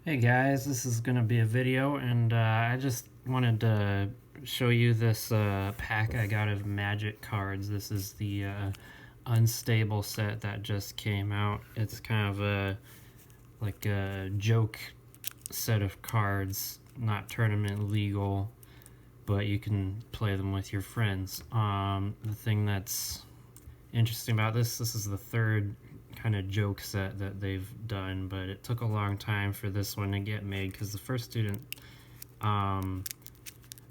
Hey guys, this is going to be a video, and I just wanted to show you this pack I got of Magic cards. This is the Unstable set that just came out. It's kind of like a joke set of cards, not tournament legal, but you can play them with your friends. The thing that's interesting about this is the third kind of joke set that they've done, but it took a long time for this one to get made because the first student, well,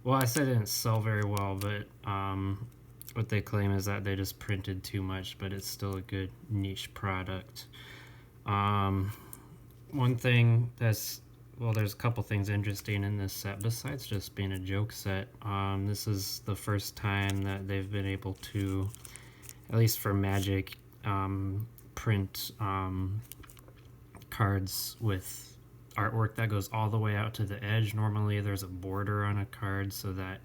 I said it didn't sell very well, but what they claim is that they just printed too much, but it's still a good niche product. One thing that's, well, there's a couple things interesting in this set besides just being a joke set. This is the first time that they've been able to, at least for Magic, print cards with artwork that goes all the way out to the edge. Normally there's a border on a card so that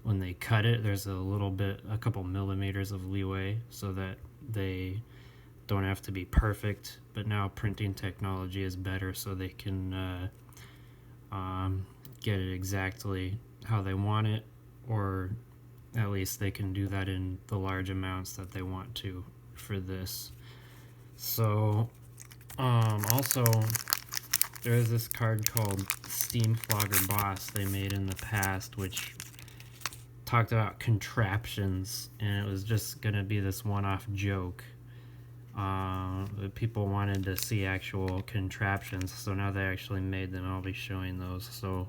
when they cut it, there's a couple millimeters of leeway so that they don't have to be perfect. But now printing technology is better, so they can get it exactly how they want it, or at least they can do that in the large amounts that they want to for this. So, also, there is this card called Steam Flogger Boss they made in the past, which talked about contraptions, and it was just going to be this one-off joke. But people wanted to see actual contraptions, so now they actually made them. I'll be showing those. So,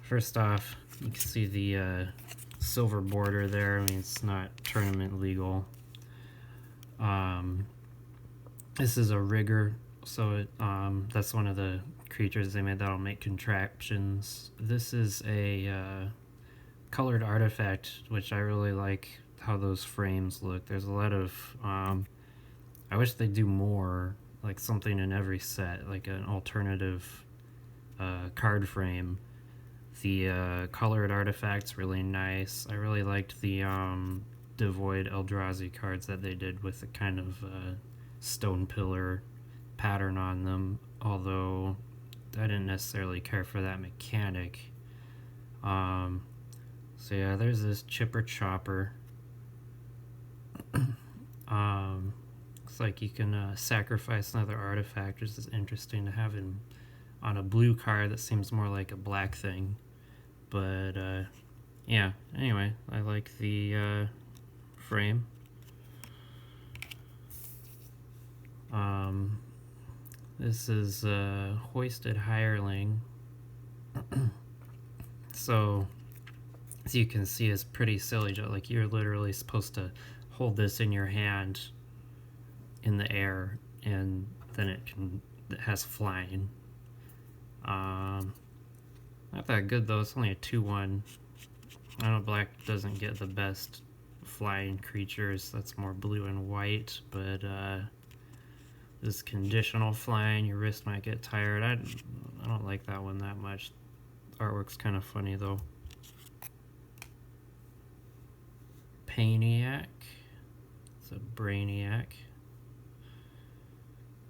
first off, you can see the silver border there. I mean, it's not tournament legal. This is a rigger, so that's one of the creatures they made that'll make contraptions. This is a colored artifact, which I really like how those frames look. There's a lot of I wish they'd do more, like something in every set, like an alternative card frame. The colored artifact's really nice. I really liked the Devoid Eldrazi cards that they did with the kind of stone pillar pattern on them, although I didn't necessarily care for that mechanic. So yeah, there's this Chipper Chopper. Looks like you can sacrifice another artifact, which is interesting to have on a blue card that seems more like a black thing. But yeah, anyway, I like the frame. This is Hoisted Hireling. So, as you can see, it's pretty silly. Like, you're literally supposed to hold this in your hand in the air, and then it has flying. Not that good though. It's only a 2/1. I know black doesn't get the best flying creatures. That's more blue and white, but this conditional flying, your wrist might get tired. I don't like that one that much. Artwork's kind of funny though. Painiac. It's a Brainiac.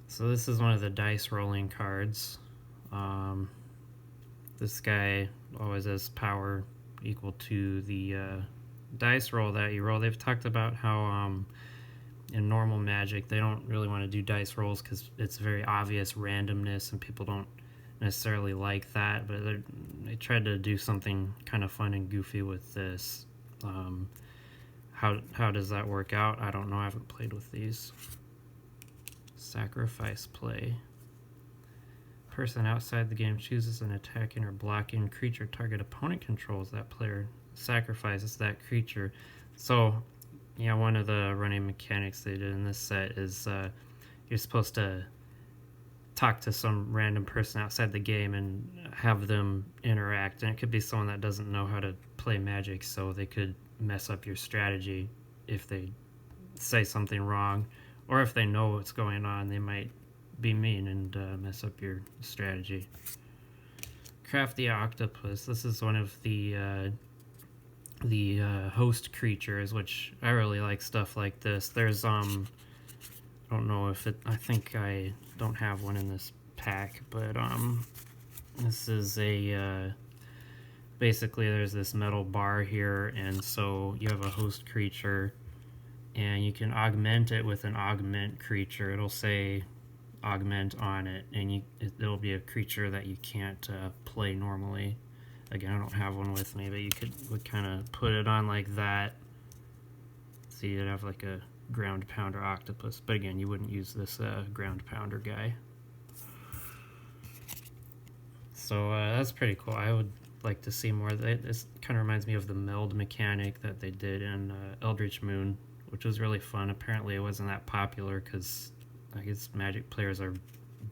So this is one of the dice rolling cards. This guy always has power equal to the dice roll that you roll. They've talked about how in normal Magic they don't really want to do dice rolls because it's very obvious randomness and people don't necessarily like that, but they tried to do something kind of fun and goofy with this. How does that work out? I don't know. I haven't played with these. Sacrifice play. Person outside the game chooses an attacking or blocking creature target opponent controls. That player sacrifices that creature. So, yeah, one of the running mechanics they did in this set is you're supposed to talk to some random person outside the game and have them interact. And it could be someone that doesn't know how to play Magic, so they could mess up your strategy if they say something wrong. Or if they know what's going on, they might be mean and mess up your strategy. Crafty Octopus. This is one of the host creatures, which I really like stuff like this. There's I don't know if it. I think I don't have one in this pack, but this is a basically there's this metal bar here, and so you have a host creature, and you can augment it with an augment creature. It'll say augment on it, and it'll be a creature that you can't play normally. Again, I don't have one with me, but you would kind of put it on like that. So you'd have like a ground pounder octopus, but again, you wouldn't use this ground pounder guy. So that's pretty cool. I would like to see more. This kind of reminds me of the meld mechanic that they did in Eldritch Moon, which was really fun. Apparently it wasn't that popular because I guess Magic players are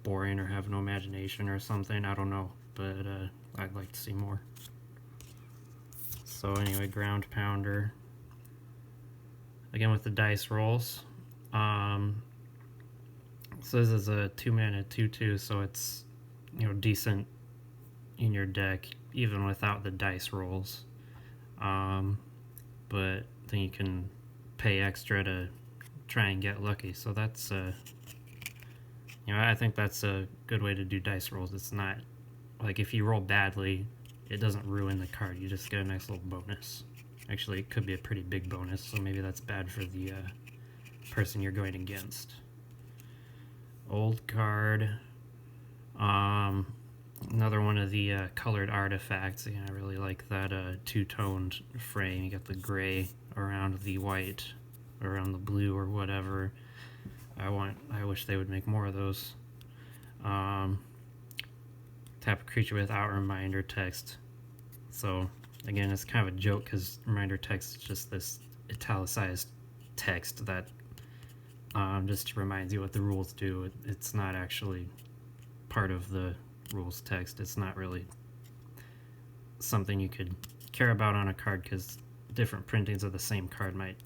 boring or have no imagination or something. I don't know, but I'd like to see more. So anyway, ground pounder. Again with the dice rolls. So this is a 2-mana 2/2, so it's, you know, decent in your deck even without the dice rolls. But then you can pay extra to try and get lucky. So that's you know, I think that's a good way to do dice rolls. It's not like if you roll badly, it doesn't ruin the card. You just get a nice little bonus. Actually, it could be a pretty big bonus, so maybe that's bad for the person you're going against. Old card. Another one of the colored artifacts. Yeah, I really like that two-toned frame. You got the gray around the white, around the blue or whatever. I wish they would make more of those. Tap a creature without reminder text. So again, it's kind of a joke because reminder text is just this italicized text that just reminds you what the rules do. It's not actually part of the rules text. It's not really something you could care about on a card because different printings of the same card might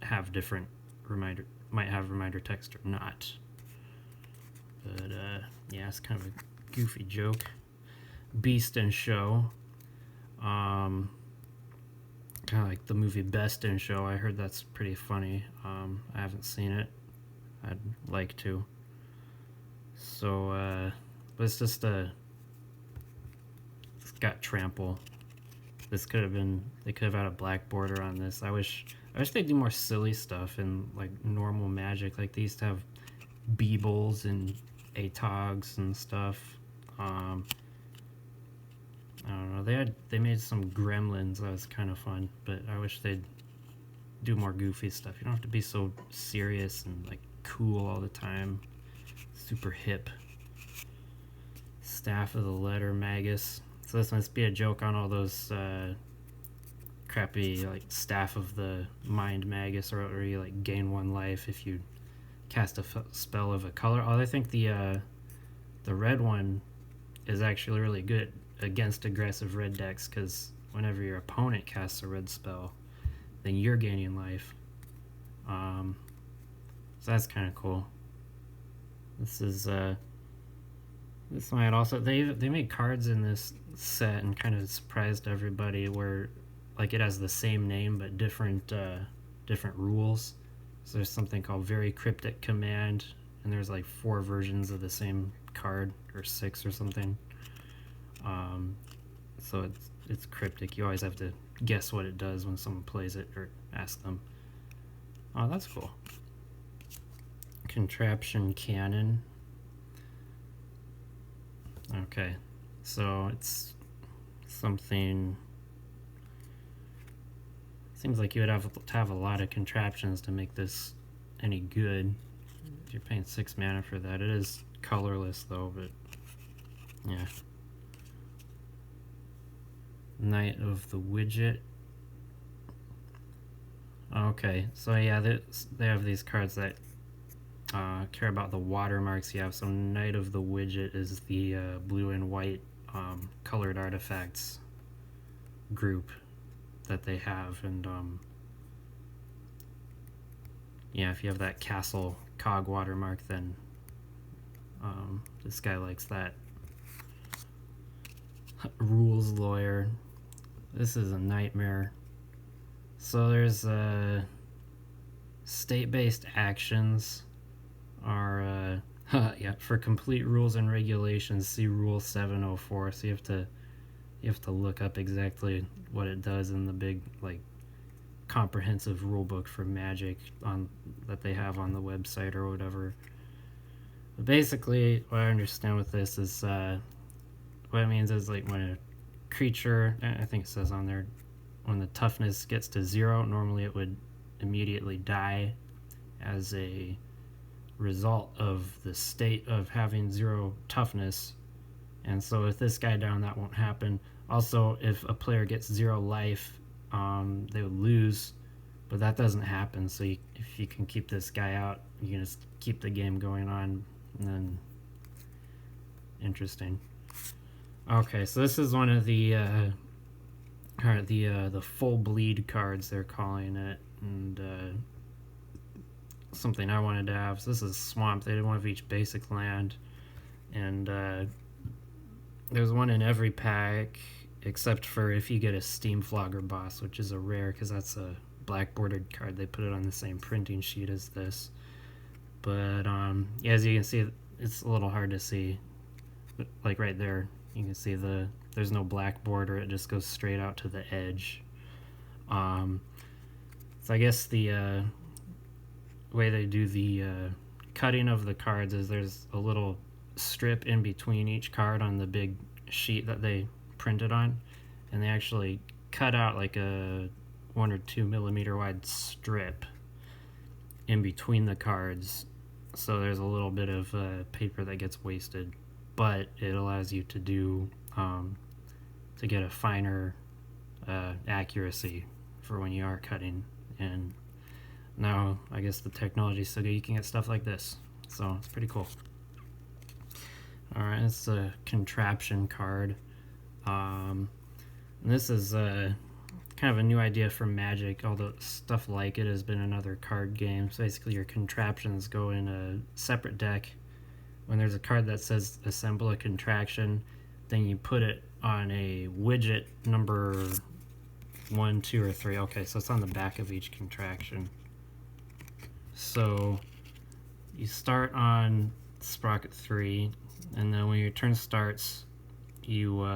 have different reminder text or not. But yeah, it's kind of a goofy joke. Beast in Show. Kind of like the movie Best in Show. I heard that's pretty funny. I haven't seen it. I'd like to. So but it's just it's got trample. This could have been, they could have had a black border on this. I wish they'd do more silly stuff in like normal Magic. Like they used to have Beebles and Atogs and stuff. I don't know. They made some Gremlins that was kind of fun, but I wish they'd do more goofy stuff. You don't have to be so serious and like cool all the time. Super hip. Staff of the Letter Magus. So this must be a joke on all those crappy like Staff of the Mind Magus, or you like gain 1 life if you cast a spell of a color. Oh, I think the red one is actually really good against aggressive red decks because whenever your opponent casts a red spell, then you're gaining life. So that's kind of cool. This is this might also, they made cards in this set and kind of surprised everybody where like it has the same name but different rules. So there's something called Very Cryptic Command, and there's like 4 versions of the same card, or 6 or something. So it's cryptic. You always have to guess what it does when someone plays it or ask them. Oh, that's cool. Contraption Cannon. Okay, so it's something. Seems like you would have to have a lot of contraptions to make this any good. If you're paying 6 mana for that, it is colorless though, but yeah. Knight of the Widget. Okay, so yeah, they have these cards that care about the watermarks you have. So Knight of the Widget is the blue and white colored artifacts group that they have, and yeah, if you have that castle cog watermark, then this guy likes that. Rules Lawyer. This is a nightmare. So there's state-based actions are Yeah, for complete rules and regulations, see Rule 704. So you have to look up exactly what it does in the big like comprehensive rule book for Magic on that they have on the website or whatever. But basically, what I understand with this is what it means is like when a creature, I think it says on there, when the toughness gets to 0, normally it would immediately die as a result of the state of having 0 toughness. And so with this guy down, that won't happen. Also, if a player gets 0 life, they would lose, but that doesn't happen. So if you can keep this guy out, you can just keep the game going on. And then, interesting. Okay, so this is one of the full bleed cards they're calling it, and something I wanted to have. So this is Swamp. They did one of each basic land, and there's one in every pack except for if you get a Steam Flogger Boss, which is a rare because that's a black bordered card. They put it on the same printing sheet as this, but yeah, as you can see, it's a little hard to see, but like right there you can see there's no black border, it just goes straight out to the edge. So I guess the way they do the cutting of the cards is there's a little strip in between each card on the big sheet that they printed on, and they actually cut out like a 1 or 2 millimeter wide strip in between the cards, so there's a little bit of paper that gets wasted, but it allows you to do to get a finer accuracy for when you are cutting. And now I guess the technology is so good you can get stuff like this, so it's pretty cool. Alright, it's a contraption card. This is kind of a new idea for Magic, although stuff like it has been in other card games. Basically, your contraptions go in a separate deck. When there's a card that says assemble a contraction, then you put it on a widget number 1, 2, or 3. Okay, so it's on the back of each contraction. So you start on Sprocket 3, and then when your turn starts, you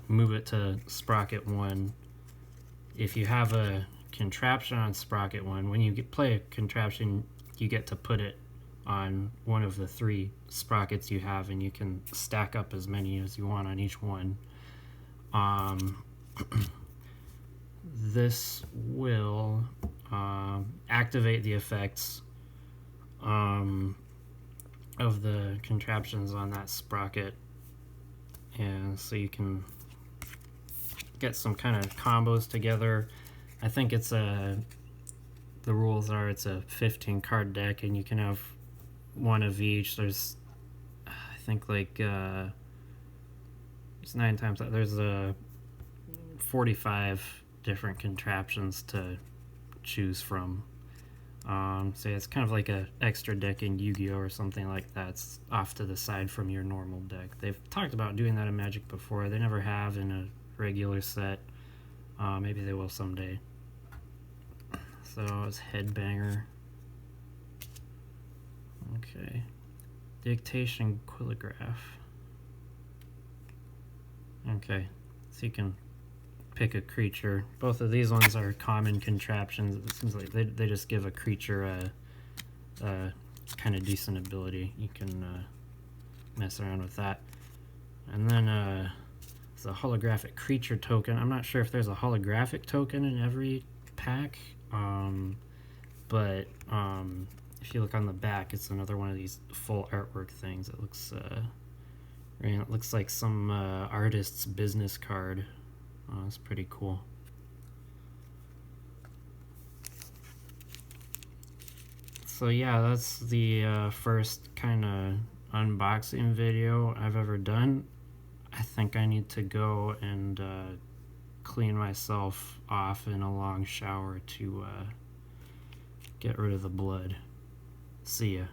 move it to Sprocket 1. If you have a contraption on Sprocket 1, when you play a contraption, you get to put it on one of the 3 sprockets you have, and you can stack up as many as you want on each one. This will activate the effects of the contraptions on that sprocket, and so you can get some kind of combos together. I think it's the rules are it's a 15 card deck, and you can have one of each. There's I think like it's 9 times that. There's 45 different contraptions to choose from. So it's kind of like a extra deck in Yu-Gi-Oh or something like that. It's off to the side from your normal deck. They've talked about doing that in Magic before. They never have in a regular set. Maybe they will someday. So it's Headbanger. Okay. Dictation Quillograph. Okay. So you can pick a creature. Both of these ones are common contraptions. It seems like they just give a creature a kind of decent ability. You can mess around with that. And then it's a holographic creature token. I'm not sure if there's a holographic token in every pack, but if you look on the back, it's another one of these full artwork things. It looks like some artist's business card. It's pretty cool. So yeah, that's the first kind of unboxing video I've ever done. I think I need to go and clean myself off in a long shower to get rid of the blood. See ya.